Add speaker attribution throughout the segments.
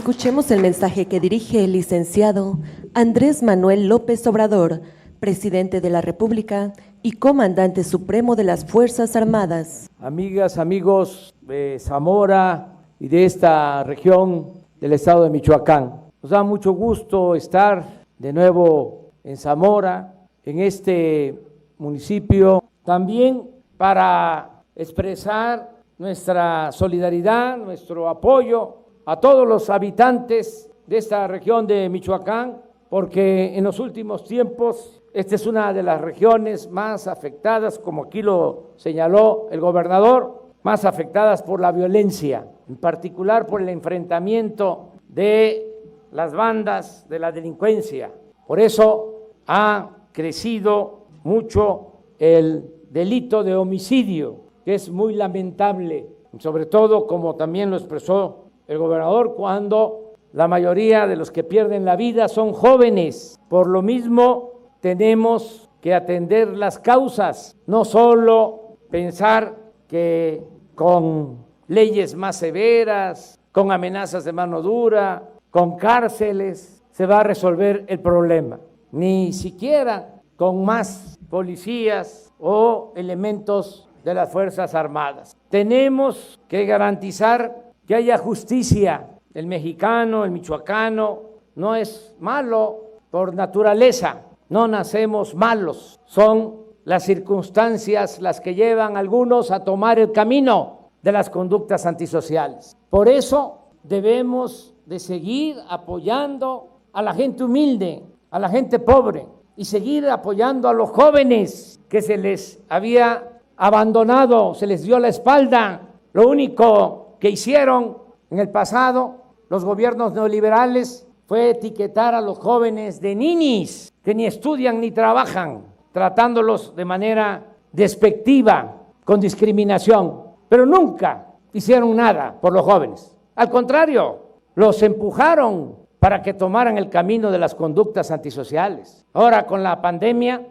Speaker 1: Escuchemos el mensaje que dirige el licenciado Andrés Manuel López Obrador, presidente de la República y comandante supremo de las Fuerzas Armadas.
Speaker 2: Amigas, amigos de Zamora y de esta región del estado de Michoacán, nos da mucho gusto estar de nuevo en Zamora, en este municipio, también para expresar nuestra solidaridad, nuestro apoyo a todos los habitantes de esta región de Michoacán, porque en los últimos tiempos esta es una de las regiones más afectadas, como aquí lo señaló el gobernador, más afectadas por la violencia, en particular por el enfrentamiento de las bandas de la delincuencia. Por eso ha crecido mucho el delito de homicidio, que es muy lamentable, sobre todo, como también lo expresó el gobernador, cuando la mayoría de los que pierden la vida son jóvenes. Por lo mismo, tenemos que atender las causas, no solo pensar que con leyes más severas, con amenazas de mano dura, con cárceles, se va a resolver el problema, ni siquiera con más policías o elementos de las Fuerzas Armadas. Tenemos que garantizar que haya justicia. El mexicano, el michoacano, no es malo por naturaleza, no nacemos malos, son las circunstancias las que llevan a algunos a tomar el camino de las conductas antisociales. Por eso debemos de seguir apoyando a la gente humilde, a la gente pobre, y seguir apoyando a los jóvenes que se les había abandonado, se les dio la espalda. Lo único que hicieron en el pasado los gobiernos neoliberales fue etiquetar a los jóvenes de ninis, que ni estudian ni trabajan, tratándolos de manera despectiva, con discriminación, pero nunca hicieron nada por los jóvenes. Al contrario, los empujaron para que tomaran el camino de las conductas antisociales. Ahora, con la pandemia,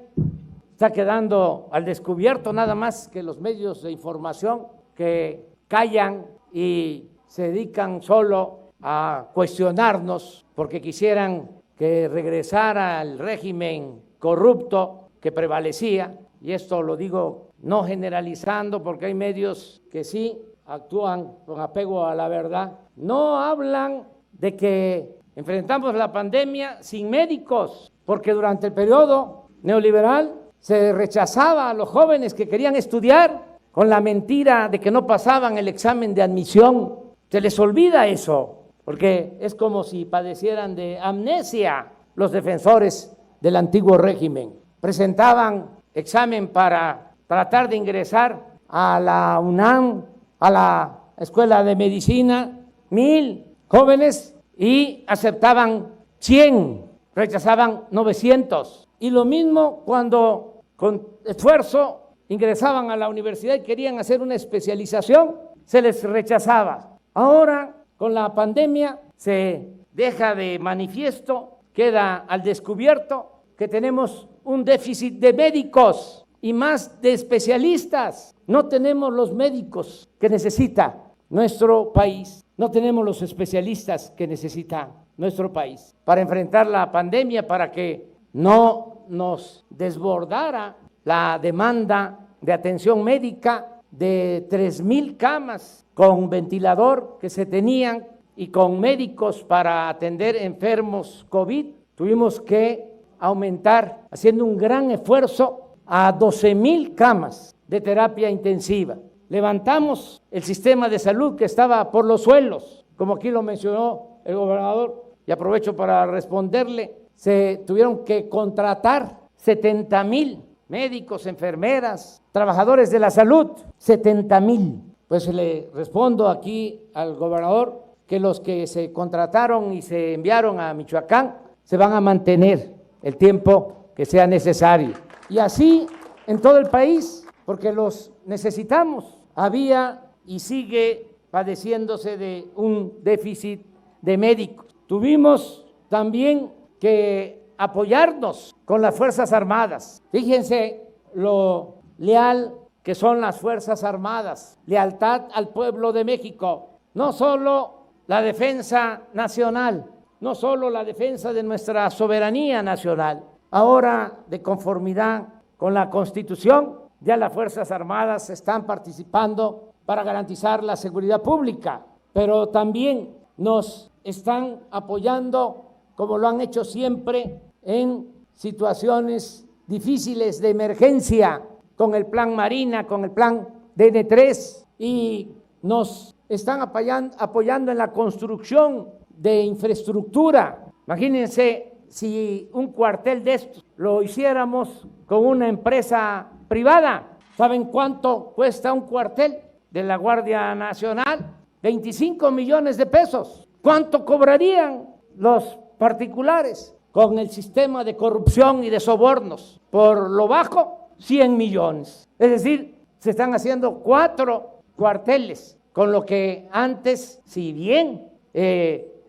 Speaker 2: está quedando al descubierto nada más que los medios de información que callan y se dedican solo a cuestionarnos porque quisieran que regresara el régimen corrupto que prevalecía, y esto lo digo no generalizando porque hay medios que sí actúan con apego a la verdad. No hablan de que enfrentamos la pandemia sin médicos, porque durante el periodo neoliberal se rechazaba a los jóvenes que querían estudiar con la mentira de que no pasaban el examen de admisión. Se les olvida eso, porque es como si padecieran de amnesia los defensores del antiguo régimen. Presentaban examen para tratar de ingresar a la UNAM, a la Escuela de Medicina, 1,000 jóvenes, y aceptaban 100, rechazaban 900. Y lo mismo cuando con esfuerzo ingresaban a la universidad y querían hacer una especialización, se les rechazaba. Ahora, con la pandemia, se deja de manifiesto, queda al descubierto que tenemos un déficit de médicos y más de especialistas. No tenemos los médicos que necesita nuestro país, no tenemos los especialistas que necesita nuestro país para enfrentar la pandemia, para que no nos desbordara la demanda de atención médica de 3,000 camas con ventilador que se tenían y con médicos para atender enfermos COVID. Tuvimos que aumentar, haciendo un gran esfuerzo, a 12,000 camas de terapia intensiva. Levantamos el sistema de salud que estaba por los suelos, como aquí lo mencionó el gobernador, y aprovecho para responderle. Se tuvieron que contratar 70,000 médicos, enfermeras, trabajadores de la salud, 70,000. Pues le respondo aquí al gobernador que los que se contrataron y se enviaron a Michoacán se van a mantener el tiempo que sea necesario. Y así en todo el país, porque los necesitamos. Había y sigue padeciéndose de un déficit de médicos. Tuvimos también que apoyarnos con las Fuerzas Armadas. Fíjense lo leal que son las Fuerzas Armadas, lealtad al pueblo de México. No solo la defensa nacional, no solo la defensa de nuestra soberanía nacional. Ahora, de conformidad con la Constitución, ya las Fuerzas Armadas están participando para garantizar la seguridad pública, pero también nos están apoyando, como lo han hecho siempre, en situaciones difíciles de emergencia, con el Plan Marina, con el Plan DN3, y nos están apoyando en la construcción de infraestructura. Imagínense si un cuartel de estos lo hiciéramos con una empresa privada. ¿Saben cuánto cuesta un cuartel de la Guardia Nacional? 25 millones de pesos. ¿Cuánto cobrarían los particulares con el sistema de corrupción y de sobornos? Por lo bajo, 100 millones. Es decir, se están haciendo 4 cuarteles, con lo que antes, si bien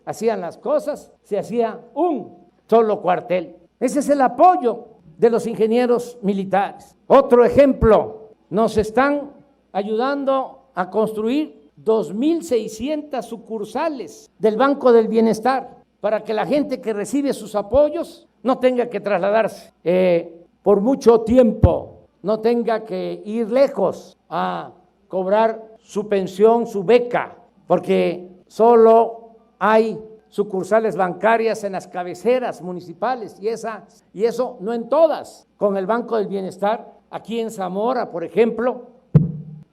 Speaker 2: hacían las cosas, se hacía un solo cuartel. Ese es el apoyo de los ingenieros militares. Otro ejemplo, nos están ayudando a construir 2.600 sucursales del Banco del Bienestar para que la gente que recibe sus apoyos no tenga que trasladarse por mucho tiempo, no tenga que ir lejos a cobrar su pensión, su beca, porque solo hay sucursales bancarias en las cabeceras municipales y eso no en todas. Con el Banco del Bienestar, aquí en Zamora, por ejemplo,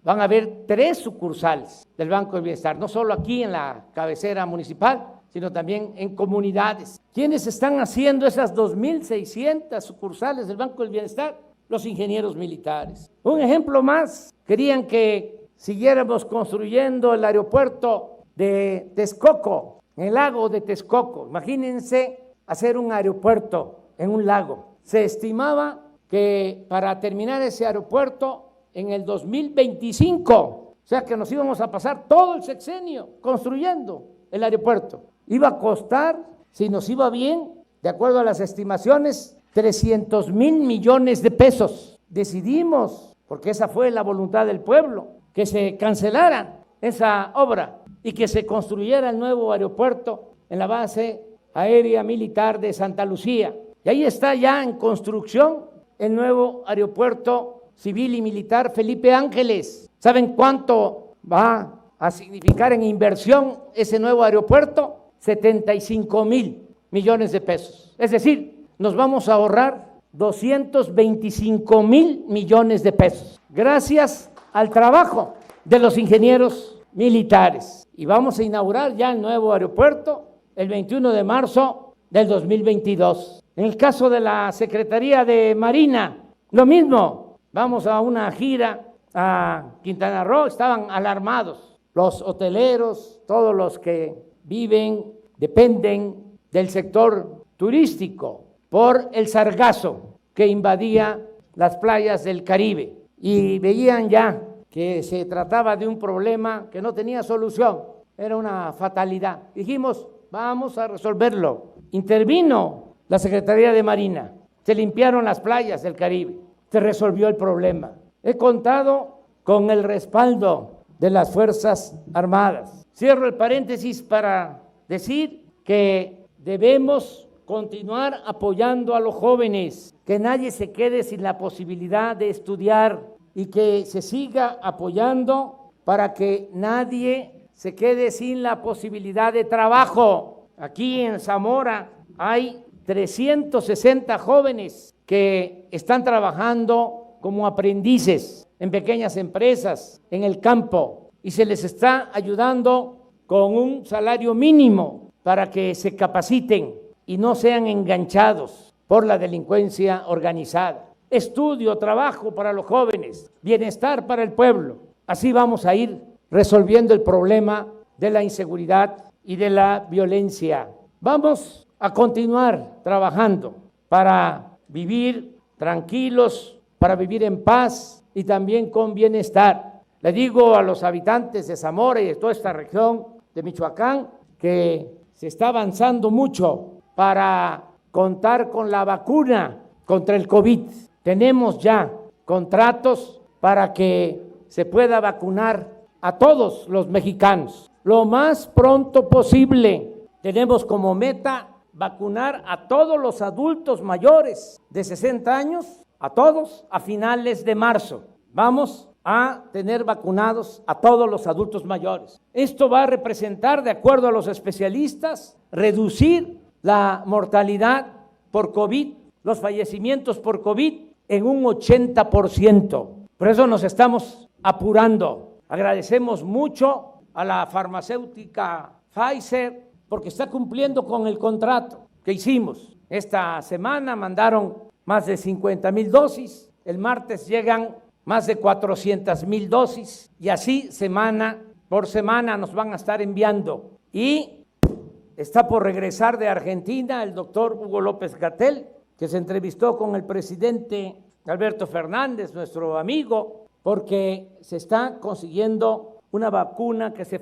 Speaker 2: van a haber 3 sucursales del Banco del Bienestar, no solo aquí en la cabecera municipal, sino también en comunidades. ¿Quiénes están haciendo esas 2.600 sucursales del Banco del Bienestar? Los ingenieros militares. Un ejemplo más, querían que siguiéramos construyendo el aeropuerto de Texcoco, en el lago de Texcoco. Imagínense hacer un aeropuerto en un lago. Se estimaba que para terminar ese aeropuerto en el 2025, o sea que nos íbamos a pasar todo el sexenio construyendo el aeropuerto. Iba a costar, si nos iba bien, de acuerdo a las estimaciones, 300,000 millones de pesos. Decidimos, porque esa fue la voluntad del pueblo, que se cancelara esa obra y que se construyera el nuevo aeropuerto en la base aérea militar de Santa Lucía. Y ahí está ya en construcción el nuevo aeropuerto civil y militar Felipe Ángeles. ¿Saben cuánto va a significar en inversión ese nuevo aeropuerto? 75,000 millones de pesos. Es decir, nos vamos a ahorrar 225,000 millones de pesos, gracias al trabajo de los ingenieros militares. Y vamos a inaugurar ya el nuevo aeropuerto el 21 de marzo del 2022. En el caso de la Secretaría de Marina, lo mismo. Vamos a una gira a Quintana Roo, estaban alarmados los hoteleros, todos los que viven, dependen del sector turístico por el sargazo que invadía las playas del Caribe, y veían ya que se trataba de un problema que no tenía solución, era una fatalidad. Dijimos, vamos a resolverlo. Intervino la Secretaría de Marina, se limpiaron las playas del Caribe, se resolvió el problema. He contado con el respaldo de las Fuerzas Armadas. Cierro el paréntesis para decir que debemos continuar apoyando a los jóvenes, que nadie se quede sin la posibilidad de estudiar y que se siga apoyando para que nadie se quede sin la posibilidad de trabajo. Aquí en Zamora hay 360 jóvenes que están trabajando como aprendices en pequeñas empresas, en el campo, y se les está ayudando con un salario mínimo para que se capaciten y no sean enganchados por la delincuencia organizada. Estudio, trabajo para los jóvenes, bienestar para el pueblo. Así vamos a ir resolviendo el problema de la inseguridad y de la violencia. Vamos a continuar trabajando para vivir tranquilos, para vivir en paz y también con bienestar. Le digo a los habitantes de Zamora y de toda esta región de Michoacán que se está avanzando mucho para contar con la vacuna contra el COVID. Tenemos ya contratos para que se pueda vacunar a todos los mexicanos. lo más pronto posible. Tenemos como meta vacunar a todos los adultos mayores de 60 años, a todos, a finales de marzo. Vamos a tener vacunados a todos los adultos mayores. Esto va a representar, de acuerdo a los especialistas, reducir la mortalidad por COVID, los fallecimientos por COVID en un 80%. Por eso nos estamos apurando. Agradecemos mucho a la farmacéutica Pfizer porque está cumpliendo con el contrato que hicimos. Esta semana mandaron más de 50,000 dosis, el martes llegan más de 400,000 dosis y así semana por semana nos van a estar enviando. Y está por regresar de Argentina el doctor Hugo López-Gatell, que se entrevistó con el presidente Alberto Fernández, nuestro amigo, porque se está consiguiendo una vacuna que se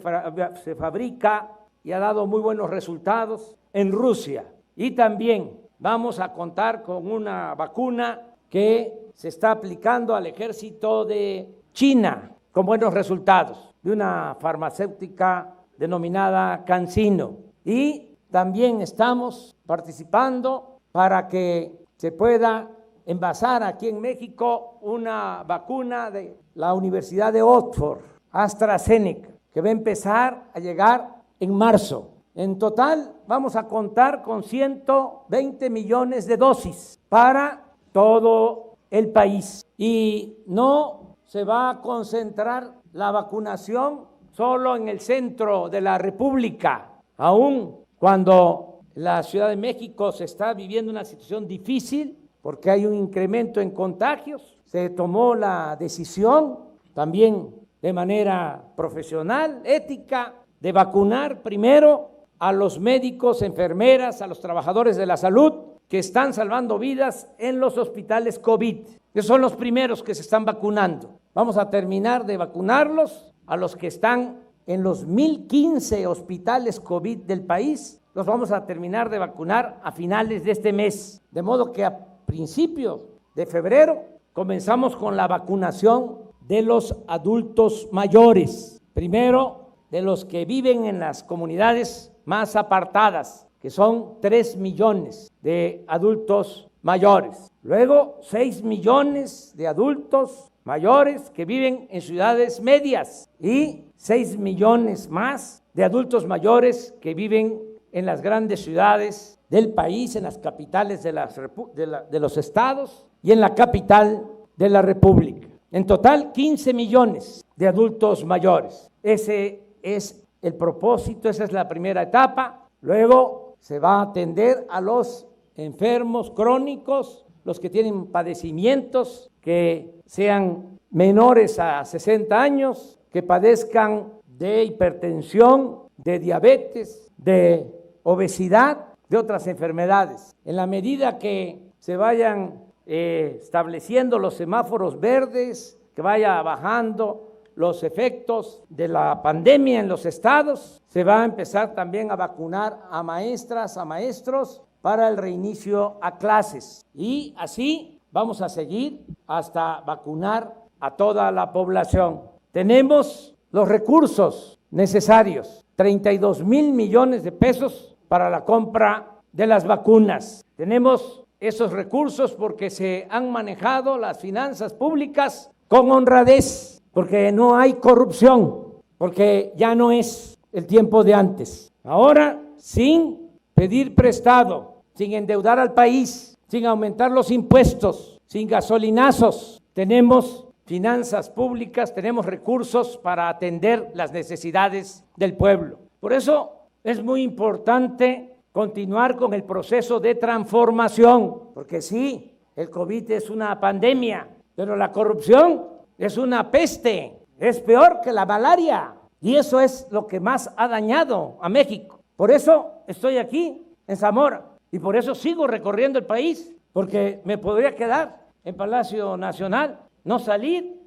Speaker 2: fabrica y ha dado muy buenos resultados en Rusia. Y también vamos a contar con una vacuna que se está aplicando al ejército de China con buenos resultados, de una farmacéutica denominada CanSino. Y también estamos participando para que se pueda envasar aquí en México una vacuna de la Universidad de Oxford, AstraZeneca, que va a empezar a llegar en marzo. En total vamos a contar con 120 millones de dosis para todo el país. Y no se va a concentrar la vacunación solo en el centro de la República, aún cuando la Ciudad de México se está viviendo una situación difícil porque hay un incremento en contagios. Se tomó la decisión también de manera profesional, ética, de vacunar primero a los médicos, enfermeras, a los trabajadores de la salud que están salvando vidas en los hospitales COVID. Esos son los primeros que se están vacunando. Vamos a terminar de vacunarlos a los que están en los 1,015 hospitales COVID del país. Los vamos a terminar de vacunar a finales de este mes. De modo que a principios de febrero comenzamos con la vacunación de los adultos mayores. Primero, de los que viven en las comunidades más apartadas, que son 3 millones de adultos mayores. Luego, 6 millones de adultos mayores que viven en ciudades medias y 6 millones más de adultos mayores que viven en las grandes ciudades del país, en las capitales de los estados y en la capital de la República. En total, 15 millones de adultos mayores. Ese es el propósito, esa es la primera etapa. Luego se va a atender a los enfermos crónicos, los que tienen padecimientos que sean menores a 60 años, que padezcan de hipertensión, de diabetes, de obesidad, de otras enfermedades. En la medida que se vayan estableciendo los semáforos verdes, que vaya bajando los efectos de la pandemia en los estados, se va a empezar también a vacunar a maestras, a maestros para el reinicio a clases. Y así vamos a seguir hasta vacunar a toda la población. Tenemos los recursos necesarios, 32,000 millones de pesos para la compra de las vacunas. Tenemos esos recursos porque se han manejado las finanzas públicas con honradez, porque no hay corrupción, porque ya no es el tiempo de antes. Ahora, sin pedir prestado, sin endeudar al país, sin aumentar los impuestos, sin gasolinazos, tenemos finanzas públicas, tenemos recursos para atender las necesidades del pueblo. Por eso es muy importante continuar con el proceso de transformación, porque sí, el COVID es una pandemia, pero la corrupción es una peste, es peor que la malaria, y eso es lo que más ha dañado a México. Por eso estoy aquí en Zamora y por eso sigo recorriendo el país, porque me podría quedar en Palacio Nacional, no salir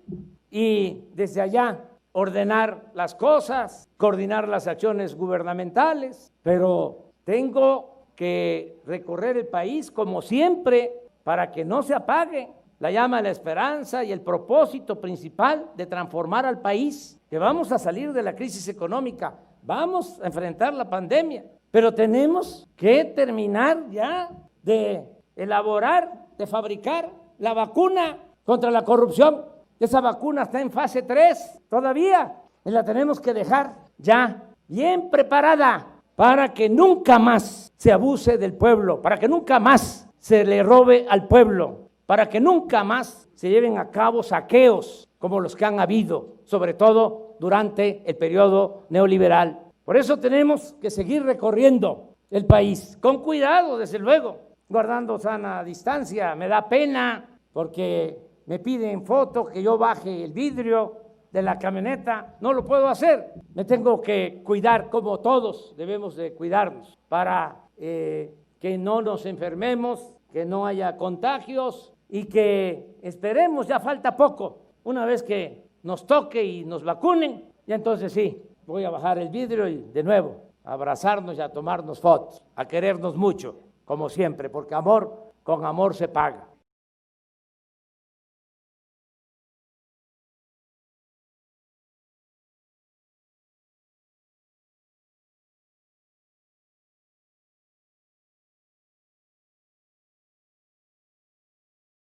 Speaker 2: y desde allá ordenar las cosas, coordinar las acciones gubernamentales, pero tengo que recorrer el país como siempre para que no se apague la llama de la esperanza y el propósito principal de transformar al país, que vamos a salir de la crisis económica, vamos a enfrentar la pandemia, pero tenemos que terminar ya de elaborar, de fabricar la vacuna contra la corrupción. Esa vacuna está en fase 3 todavía y la tenemos que dejar ya bien preparada para que nunca más se abuse del pueblo, para que nunca más se le robe al pueblo, para que nunca más se lleven a cabo saqueos como los que han habido, sobre todo durante el periodo neoliberal. Por eso tenemos que seguir recorriendo el país, con cuidado, desde luego, guardando sana distancia. Me da pena porque me piden foto que yo baje el vidrio de la camioneta, no lo puedo hacer. Me tengo que cuidar, como todos debemos de cuidarnos, para que no nos enfermemos, que no haya contagios y que esperemos, ya falta poco, una vez que nos toque y nos vacunen, y entonces sí, voy a bajar el vidrio y de nuevo a abrazarnos y a tomarnos fotos, a querernos mucho, como siempre, porque amor con amor se paga.